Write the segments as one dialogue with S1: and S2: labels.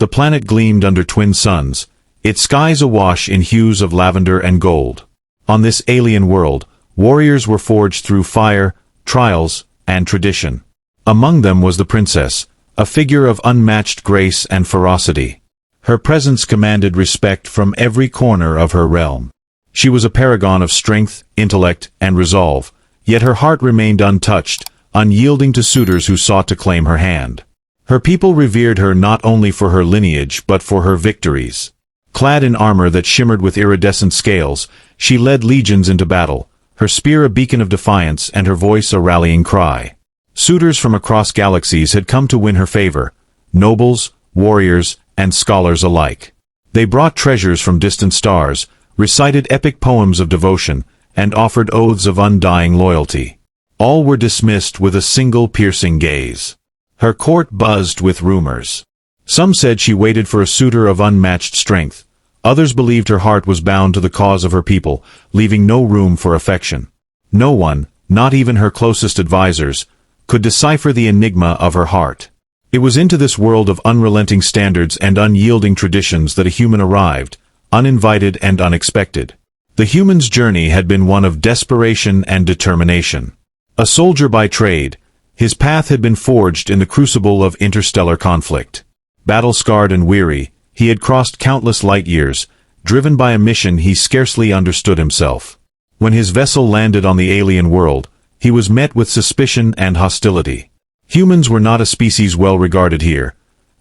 S1: The planet gleamed under twin suns, its skies awash in hues of lavender and gold. On this alien world, warriors were forged through fire, trials, and tradition. Among them was the princess, a figure of unmatched grace and ferocity. Her presence commanded respect from every corner of her realm. She was a paragon of strength, intellect, and resolve, yet her heart remained untouched, unyielding to suitors who sought to claim her hand. Her people revered her not only for her lineage but for her victories. Clad in armor that shimmered with iridescent scales, she led legions into battle, her spear a beacon of defiance and her voice a rallying cry. Suitors from across galaxies had come to win her favor, nobles, warriors, and scholars alike. They brought treasures from distant stars, recited epic poems of devotion, and offered oaths of undying loyalty. All were dismissed with a single piercing gaze. Her court buzzed with rumors. Some said she waited for a suitor of unmatched strength. Others believed her heart was bound to the cause of her people, leaving no room for affection. No one, not even her closest advisors, could decipher the enigma of her heart. It was into this world of unrelenting standards and unyielding traditions that a human arrived, uninvited and unexpected. The human's journey had been one of desperation and determination. A soldier by trade, his path had been forged in the crucible of interstellar conflict. Battle-scarred and weary, he had crossed countless light years, driven by a mission he scarcely understood himself. When his vessel landed on the alien world, he was met with suspicion and hostility. Humans were not a species well regarded here.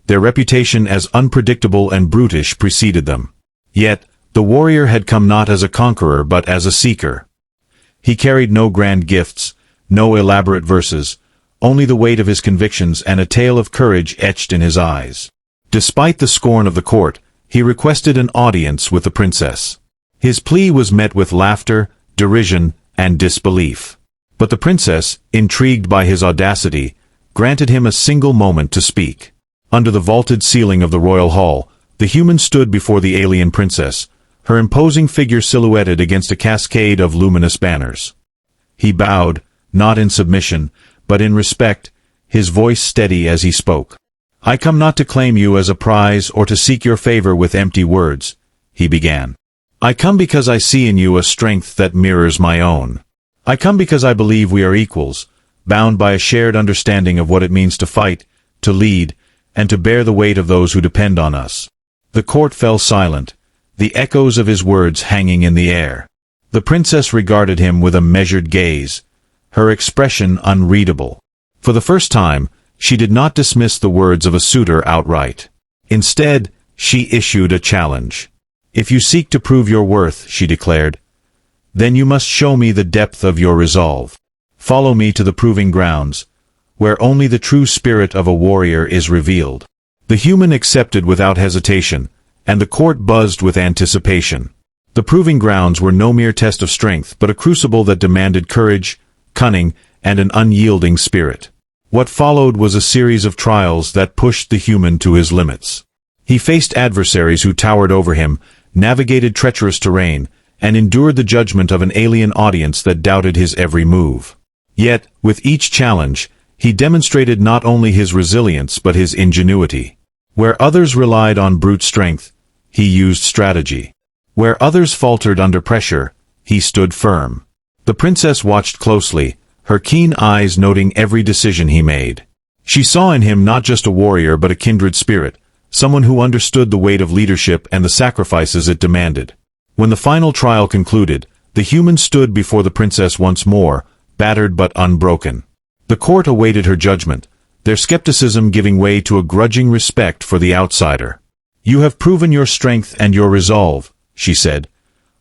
S1: Their reputation as unpredictable and brutish preceded them. Yet, the warrior had come not as a conqueror but as a seeker. He carried no grand gifts, no elaborate verses, only the weight of his convictions and a tale of courage etched in his eyes. Despite the scorn of the court, he requested an audience with the princess. His plea was met with laughter, derision, and disbelief. But the princess, intrigued by his audacity, granted him a single moment to speak. Under the vaulted ceiling of the royal hall, the human stood before the alien princess, her imposing figure silhouetted against a cascade of luminous banners. He bowed, not in submission, but in respect, his voice steady as he spoke. "I come not to claim you as a prize or to seek your favor with empty words," he began. "I come because I see in you a strength that mirrors my own. I come because I believe we are equals, bound by a shared understanding of what it means to fight, to lead, and to bear the weight of those who depend on us." The court fell silent, the echoes of his words hanging in the air. The princess regarded him with a measured gaze, her expression unreadable. For the first time, she did not dismiss the words of a suitor outright. Instead, she issued a challenge. "If you seek to prove your worth," she declared, "then you must show me the depth of your resolve. Follow me to the proving grounds, where only the true spirit of a warrior is revealed." The human accepted without hesitation, and the court buzzed with anticipation. The proving grounds were no mere test of strength, but a crucible that demanded courage, cunning, and an unyielding spirit. What followed was a series of trials that pushed the human to his limits. He faced adversaries who towered over him, navigated treacherous terrain, and endured the judgment of an alien audience that doubted his every move. Yet, with each challenge, he demonstrated not only his resilience but his ingenuity. Where others relied on brute strength, he used strategy. Where others faltered under pressure, he stood firm. The princess watched closely, her keen eyes noting every decision he made. She saw in him not just a warrior but a kindred spirit, someone who understood the weight of leadership and the sacrifices it demanded. When the final trial concluded, the human stood before the princess once more, battered but unbroken. The court awaited her judgment, their skepticism giving way to a grudging respect for the outsider. "You have proven your strength and your resolve," she said,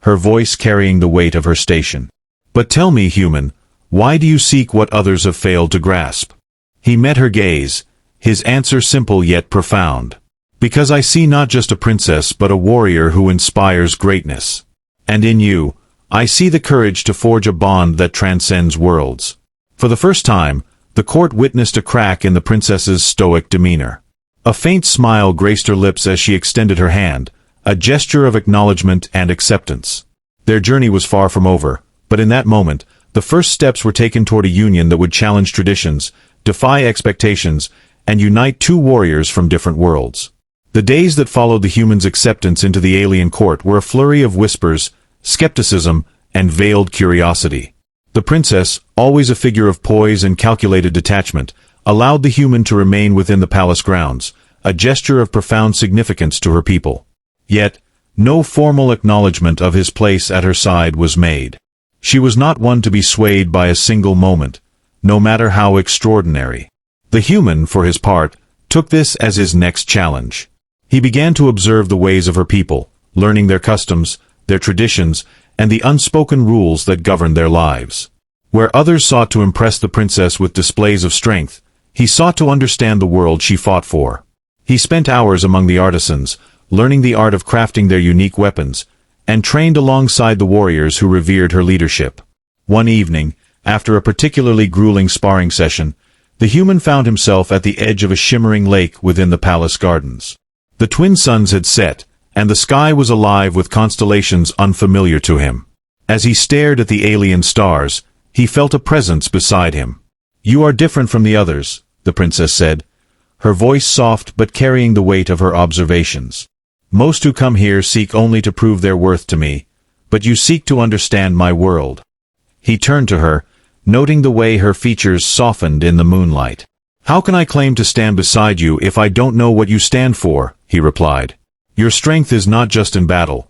S1: her voice carrying the weight of her station. "But tell me, human, why do you seek what others have failed to grasp?" He met her gaze, his answer simple yet profound. "Because I see not just a princess but a warrior who inspires greatness. And in you, I see the courage to forge a bond that transcends worlds." For the first time, the court witnessed a crack in the princess's stoic demeanor. A faint smile graced her lips as she extended her hand, a gesture of acknowledgement and acceptance. Their journey was far from over, but in that moment, the first steps were taken toward a union that would challenge traditions, defy expectations, and unite two warriors from different worlds. The days that followed the humans' acceptance into the alien court were a flurry of whispers, skepticism, and veiled curiosity. The princess, always a figure of poise and calculated detachment, allowed the human to remain within the palace grounds, a gesture of profound significance to her people. Yet, no formal acknowledgement of his place at her side was made. She was not one to be swayed by a single moment, no matter how extraordinary. The human, for his part, took this as his next challenge. He began to observe the ways of her people, learning their customs, their traditions, and the unspoken rules that governed their lives. Where others sought to impress the princess with displays of strength, he sought to understand the world she fought for. He spent hours among the artisans, learning the art of crafting their unique weapons, and trained alongside the warriors who revered her leadership. One evening, after a particularly grueling sparring session, the human found himself at the edge of a shimmering lake within the palace gardens. The twin suns had set, and the sky was alive with constellations unfamiliar to him. As he stared at the alien stars, he felt a presence beside him. "You are different from the others," the princess said, her voice soft but carrying the weight of her observations. "Most who come here seek only to prove their worth to me, but you seek to understand my world." He turned to her, noting the way her features softened in the moonlight. "How can I claim to stand beside you if I don't know what you stand for?" he replied. "Your strength is not just in battle.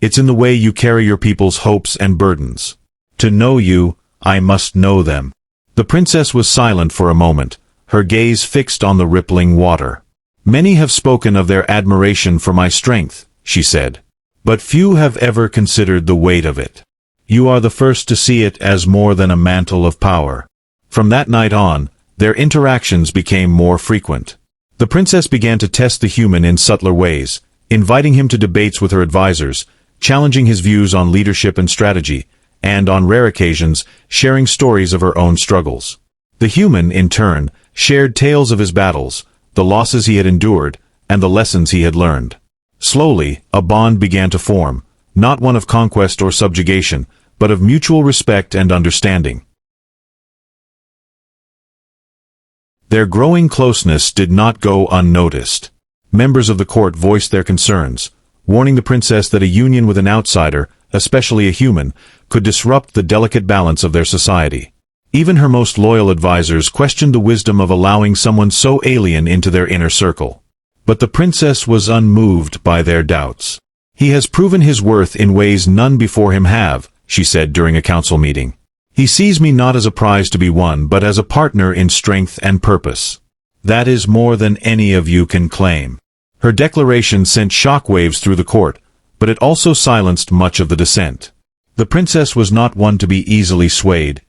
S1: It's in the way you carry your people's hopes and burdens. To know you, I must know them." The princess was silent for a moment, her gaze fixed on the rippling water. "Many have spoken of their admiration for my strength," she said, "but few have ever considered the weight of it. You are the first to see it as more than a mantle of power." From that night on, their interactions became more frequent. The princess began to test the human in subtler ways, inviting him to debates with her advisors, challenging his views on leadership and strategy, and on rare occasions, sharing stories of her own struggles. The human, in turn, shared tales of his battles, the losses he had endured, and the lessons he had learned. Slowly, a bond began to form, not one of conquest or subjugation, but of mutual respect and understanding. Their growing closeness did not go unnoticed. Members of the court voiced their concerns, warning the princess that a union with an outsider, especially a human, could disrupt the delicate balance of their society. Even her most loyal advisors questioned the wisdom of allowing someone so alien into their inner circle. But the princess was unmoved by their doubts. "He has proven his worth in ways none before him have," she said during a council meeting. "He sees me not as a prize to be won, but as a partner in strength and purpose. That is more than any of you can claim." Her declaration sent shockwaves through the court, but it also silenced much of the dissent. The princess was not one to be easily swayed,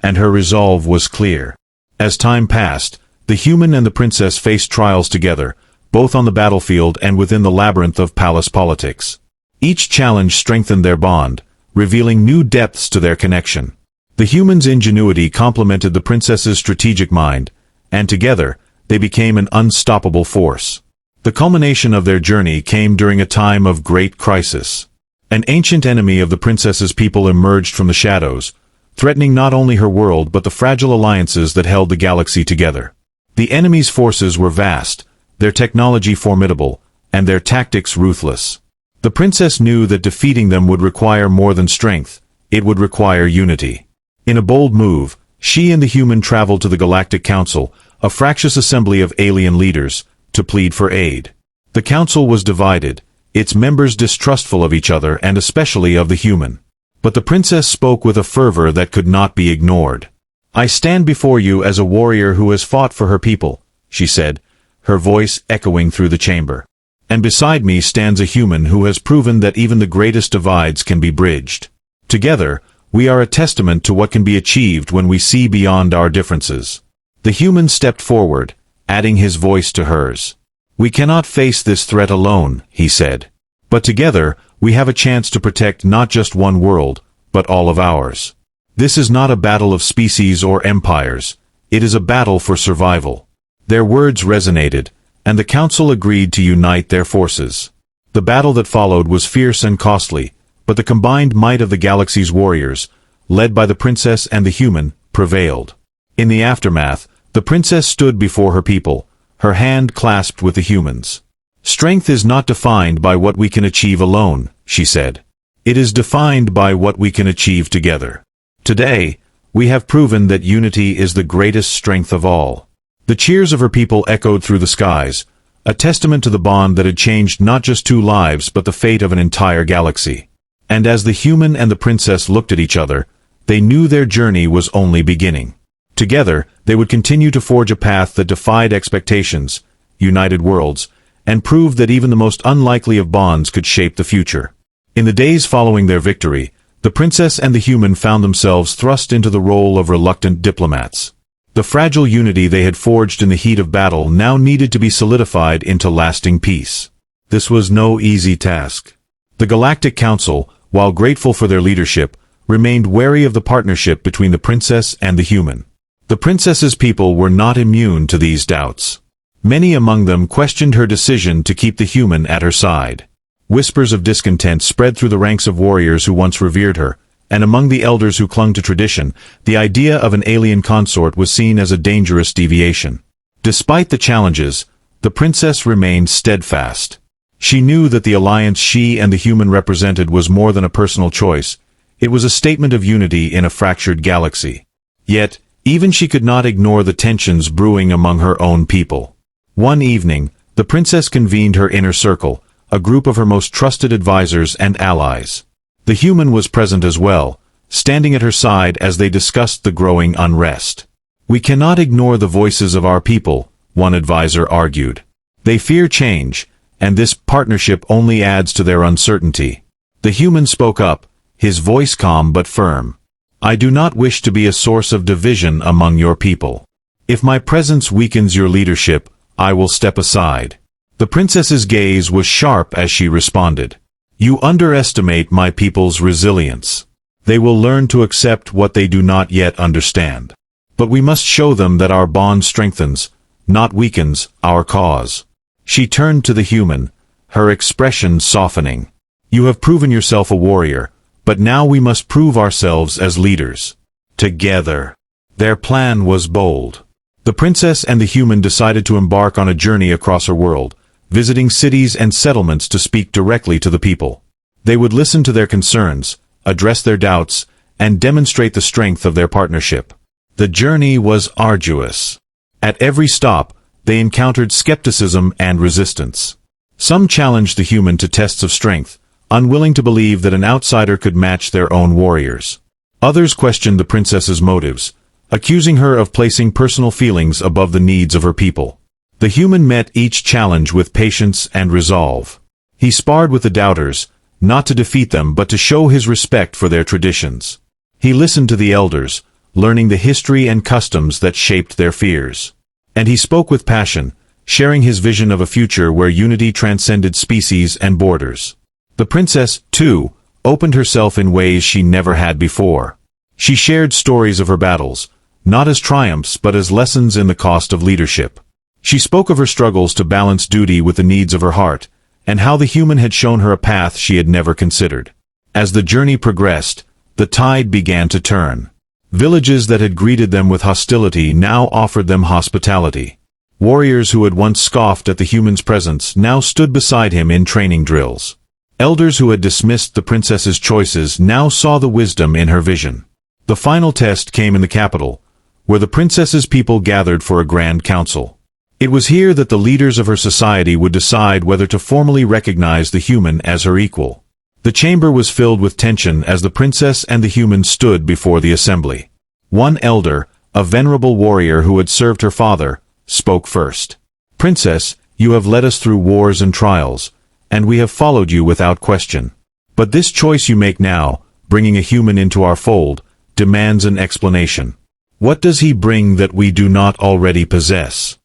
S1: and her resolve was clear. As time passed, the human and the princess faced trials together, both on the battlefield and within the labyrinth of palace politics. Each challenge strengthened their bond, revealing new depths to their connection. The human's ingenuity complemented the princess's strategic mind, and together, they became an unstoppable force. The culmination of their journey came during a time of great crisis. An ancient enemy of the princess's people emerged from the shadows, threatening not only her world but the fragile alliances that held the galaxy together. The enemy's forces were vast, their technology formidable, and their tactics ruthless. The princess knew that defeating them would require more than strength, it would require unity. In a bold move, she and the human traveled to the Galactic Council, a fractious assembly of alien leaders, to plead for aid. The council was divided, its members distrustful of each other and especially of the human. But the princess spoke with a fervor that could not be ignored. "I stand before you as a warrior who has fought for her people," she said, her voice echoing through the chamber. "And beside me stands a human who has proven that even the greatest divides can be bridged. Together, we are a testament to what can be achieved when we see beyond our differences." The human stepped forward, adding his voice to hers. "We cannot face this threat alone," he said. "But together, we have a chance to protect not just one world, but all of ours. This is not a battle of species or empires. It is a battle for survival." Their words resonated, and the council agreed to unite their forces. The battle that followed was fierce and costly, but the combined might of the galaxy's warriors, led by the princess and the human, prevailed. In the aftermath, the princess stood before her people, her hand clasped with the humans. Strength is not defined by what we can achieve alone, she said. It is defined by what we can achieve together. Today, we have proven that unity is the greatest strength of all. The cheers of her people echoed through the skies, a testament to the bond that had changed not just 2 lives but the fate of an entire galaxy. And as the human and the princess looked at each other, they knew their journey was only beginning. Together, they would continue to forge a path that defied expectations, united worlds, and proved that even the most unlikely of bonds could shape the future. In the days following their victory, the princess and the human found themselves thrust into the role of reluctant diplomats. The fragile unity they had forged in the heat of battle now needed to be solidified into lasting peace. This was no easy task. The Galactic Council, while grateful for their leadership, remained wary of the partnership between the princess and the human. The princess's people were not immune to these doubts. Many among them questioned her decision to keep the human at her side. Whispers of discontent spread through the ranks of warriors who once revered her, and among the elders who clung to tradition, the idea of an alien consort was seen as a dangerous deviation. Despite the challenges, the princess remained steadfast. She knew that the alliance she and the human represented was more than a personal choice. It was a statement of unity in a fractured galaxy. Yet, even she could not ignore the tensions brewing among her own people. One evening, the princess convened her inner circle, a group of her most trusted advisors and allies. The human was present as well, standing at her side as they discussed the growing unrest. "We cannot ignore the voices of our people," one advisor argued. "They fear change, and this partnership only adds to their uncertainty." The human spoke up, his voice calm but firm. "I do not wish to be a source of division among your people. If my presence weakens your leadership, I will step aside." The princess's gaze was sharp as she responded. "You underestimate my people's resilience. They will learn to accept what they do not yet understand. But we must show them that our bond strengthens, not weakens, our cause." She turned to the human, her expression softening. "You have proven yourself a warrior, but now we must prove ourselves as leaders. Together." Their plan was bold. The princess and the human decided to embark on a journey across her world, visiting cities and settlements to speak directly to the people. They would listen to their concerns, address their doubts, and demonstrate the strength of their partnership. The journey was arduous. At every stop, they encountered skepticism and resistance. Some challenged the human to tests of strength, unwilling to believe that an outsider could match their own warriors. Others questioned the princess's motives, accusing her of placing personal feelings above the needs of her people. The human met each challenge with patience and resolve. He sparred with the doubters, not to defeat them but to show his respect for their traditions. He listened to the elders, learning the history and customs that shaped their fears. And he spoke with passion, sharing his vision of a future where unity transcended species and borders. The princess, too, opened herself in ways she never had before. She shared stories of her battles, not as triumphs but as lessons in the cost of leadership. She spoke of her struggles to balance duty with the needs of her heart, and how the human had shown her a path she had never considered. As the journey progressed, the tide began to turn. Villages that had greeted them with hostility now offered them hospitality. Warriors who had once scoffed at the human's presence now stood beside him in training drills. Elders who had dismissed the princess's choices now saw the wisdom in her vision. The final test came in the capital, where the princess's people gathered for a grand council. It was here that the leaders of her society would decide whether to formally recognize the human as her equal. The chamber was filled with tension as the princess and the human stood before the assembly. One elder, a venerable warrior who had served her father, spoke first. "Princess, you have led us through wars and trials, and we have followed you without question. But this choice you make now, bringing a human into our fold, demands an explanation. What does he bring that we do not already possess?"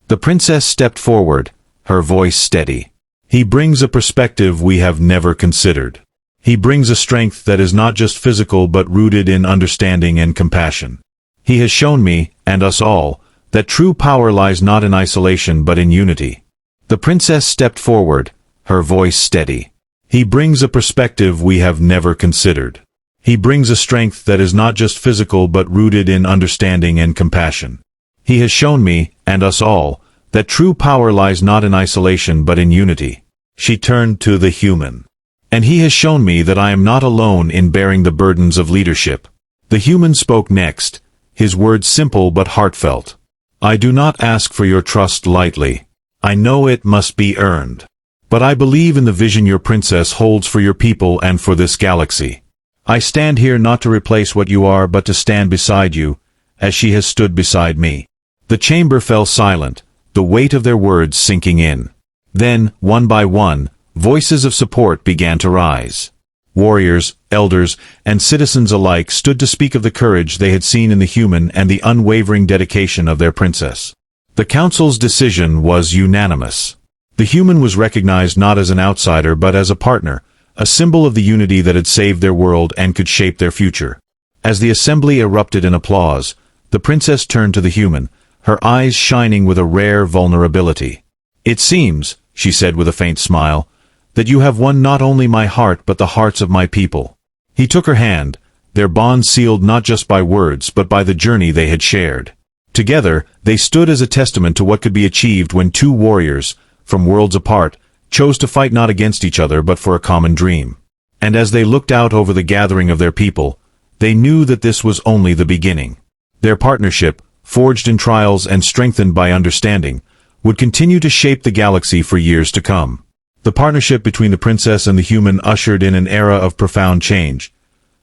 S1: The princess stepped forward, her voice steady. "He brings a perspective we have never considered. He brings a strength that is not just physical but rooted in understanding and compassion. He has shown me, and us all, that true power lies not in isolation but in unity." The princess stepped forward, her voice steady. "He brings a perspective we have never considered. He brings a strength that is not just physical but rooted in understanding and compassion. He has shown me, and us all, that true power lies not in isolation but in unity. She turned to the human. And he has shown me that I am not alone in bearing the burdens of leadership. The human spoke next, his words simple but heartfelt. I do not ask for your trust lightly. I know it must be earned. But I believe in the vision your princess holds for your people and for this galaxy. I stand here not to replace what you are but to stand beside you, as she has stood beside me. The chamber fell silent, the weight of their words sinking in. Then, one by one, voices of support began to rise. Warriors, elders, and citizens alike stood to speak of the courage they had seen in the human and the unwavering dedication of their princess. The council's decision was unanimous. The human was recognized not as an outsider but as a partner, a symbol of the unity that had saved their world and could shape their future. As the assembly erupted in applause, the princess turned to the human, her eyes shining with a rare vulnerability. It seems, she said with a faint smile, that you have won not only my heart but the hearts of my people. He took her hand, their bond sealed not just by words but by the journey they had shared. Together, they stood as a testament to what could be achieved when two warriors, from worlds apart, chose to fight not against each other but for a common dream. And as they looked out over the gathering of their people, they knew that this was only the beginning. Their partnership, forged in trials and strengthened by understanding, would continue to shape the galaxy for years to come. The partnership between the princess and the human ushered in an era of profound change,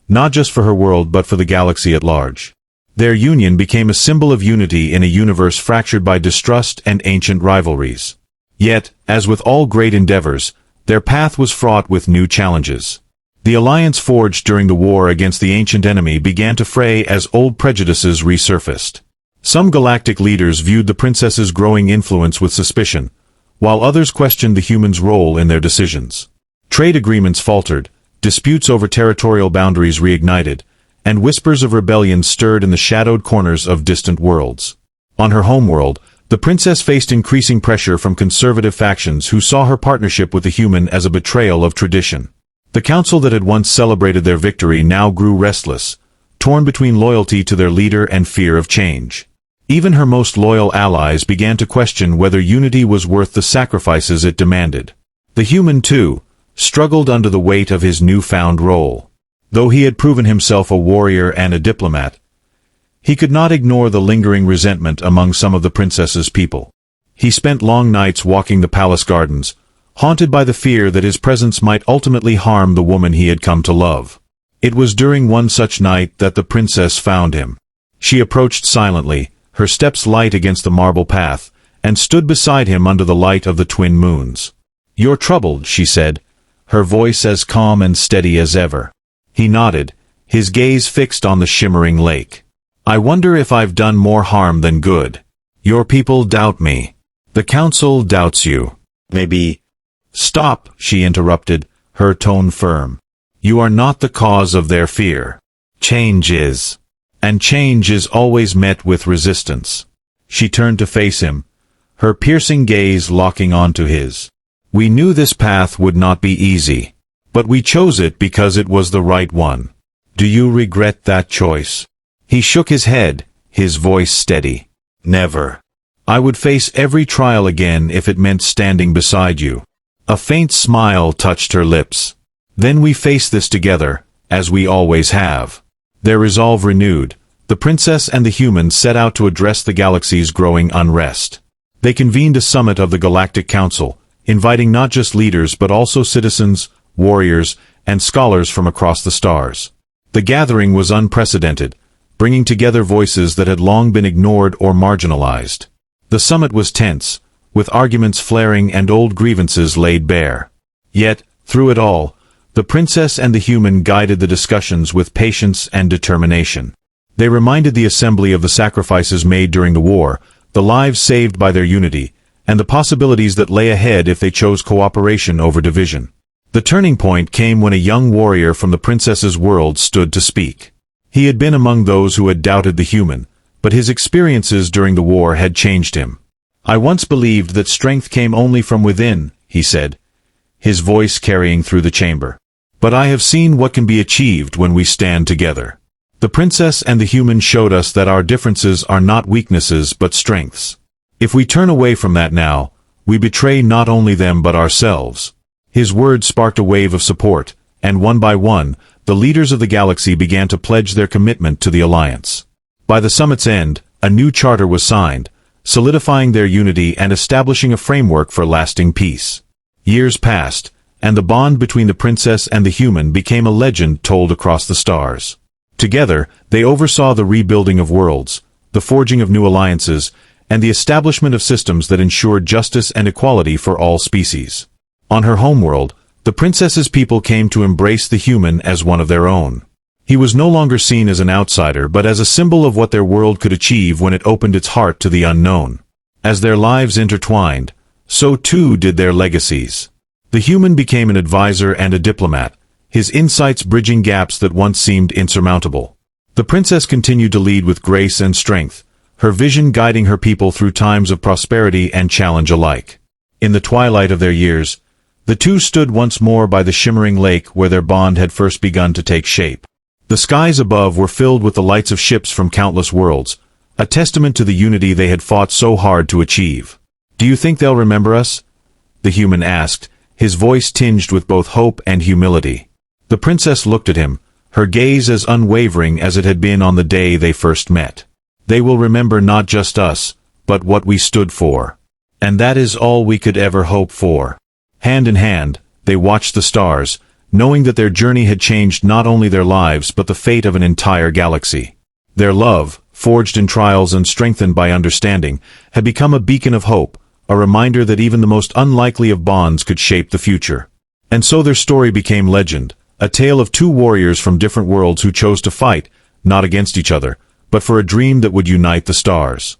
S1: not just for her world but for the galaxy at large. Their union became a symbol of unity in a universe fractured by distrust and ancient rivalries. Yet, as with all great endeavors, their path was fraught with new challenges. The alliance forged during the war against the ancient enemy began to fray as old prejudices resurfaced. Some galactic leaders viewed the princess's growing influence with suspicion, while others questioned the human's role in their decisions. Trade agreements faltered, disputes over territorial boundaries reignited, and whispers of rebellion stirred in the shadowed corners of distant worlds. On her homeworld, the princess faced increasing pressure from conservative factions who saw her partnership with the human as a betrayal of tradition. The council that had once celebrated their victory now grew restless, torn between loyalty to their leader and fear of change. Even her most loyal allies began to question whether unity was worth the sacrifices it demanded. The human, too, struggled under the weight of his newfound role. Though he had proven himself a warrior and a diplomat, he could not ignore the lingering resentment among some of the princess's people. He spent long nights walking the palace gardens, haunted by the fear that his presence might ultimately harm the woman he had come to love. It was during one such night that the princess found him. She approached silently, her steps light against the marble path, and stood beside him under the light of the twin moons. "You're troubled," she said, her voice as calm and steady as ever. He nodded, his gaze fixed on the shimmering lake. "I wonder if I've done more harm than good. Your people doubt me. The council doubts you. Maybe—" "Stop," she interrupted, her tone firm. "You are not the cause of their fear. Change is. And change is always met with resistance." She turned to face him, her piercing gaze locking onto his. "We knew this path would not be easy. But we chose it because it was the right one. Do you regret that choice?" He shook his head, his voice steady. "Never. I would face every trial again if it meant standing beside you." A faint smile touched her lips. "Then we face this together, as we always have." Their resolve renewed, the princess and the human set out to address the galaxy's growing unrest. They convened a summit of the Galactic Council, inviting not just leaders but also citizens, warriors, and scholars from across the stars. The gathering was unprecedented, bringing together voices that had long been ignored or marginalized. The summit was tense, with arguments flaring and old grievances laid bare. Yet, through it all, the princess and the human guided the discussions with patience and determination. They reminded the assembly of the sacrifices made during the war, the lives saved by their unity, and the possibilities that lay ahead if they chose cooperation over division. The turning point came when a young warrior from the princess's world stood to speak. He had been among those who had doubted the human, but his experiences during the war had changed him. "I once believed that strength came only from within," he said, his voice carrying through the chamber. "But I have seen what can be achieved when we stand together. The princess and the human showed us that our differences are not weaknesses but strengths." If we turn away from that now, we betray not only them but ourselves." His words sparked a wave of support, and one by one, the leaders of the galaxy began to pledge their commitment to the alliance. By the summit's end, a new charter was signed, solidifying their unity and establishing a framework for lasting peace. Years passed, and the bond between the princess and the human became a legend told across the stars. Together, they oversaw the rebuilding of worlds, the forging of new alliances, and the establishment of systems that ensured justice and equality for all species. On her homeworld, the princess's people came to embrace the human as one of their own. He was no longer seen as an outsider but as a symbol of what their world could achieve when it opened its heart to the unknown. As their lives intertwined, so too did their legacies. The human became an advisor and a diplomat, his insights bridging gaps that once seemed insurmountable. The princess continued to lead with grace and strength, her vision guiding her people through times of prosperity and challenge alike. In the twilight of their years, the two stood once more by the shimmering lake where their bond had first begun to take shape. The skies above were filled with the lights of ships from countless worlds, a testament to the unity they had fought so hard to achieve. "Do you think they'll remember us?" the human asked, his voice tinged with both hope and humility. The princess looked at him, her gaze as unwavering as it had been on the day they first met. "They will remember not just us, but what we stood for. And that is all we could ever hope for." Hand in hand, they watched the stars, knowing that their journey had changed not only their lives but the fate of an entire galaxy. Their love, forged in trials and strengthened by understanding, had become a beacon of hope, a reminder that even the most unlikely of bonds could shape the future. And so their story became legend, a tale of two warriors from different worlds who chose to fight, not against each other, but for a dream that would unite the stars.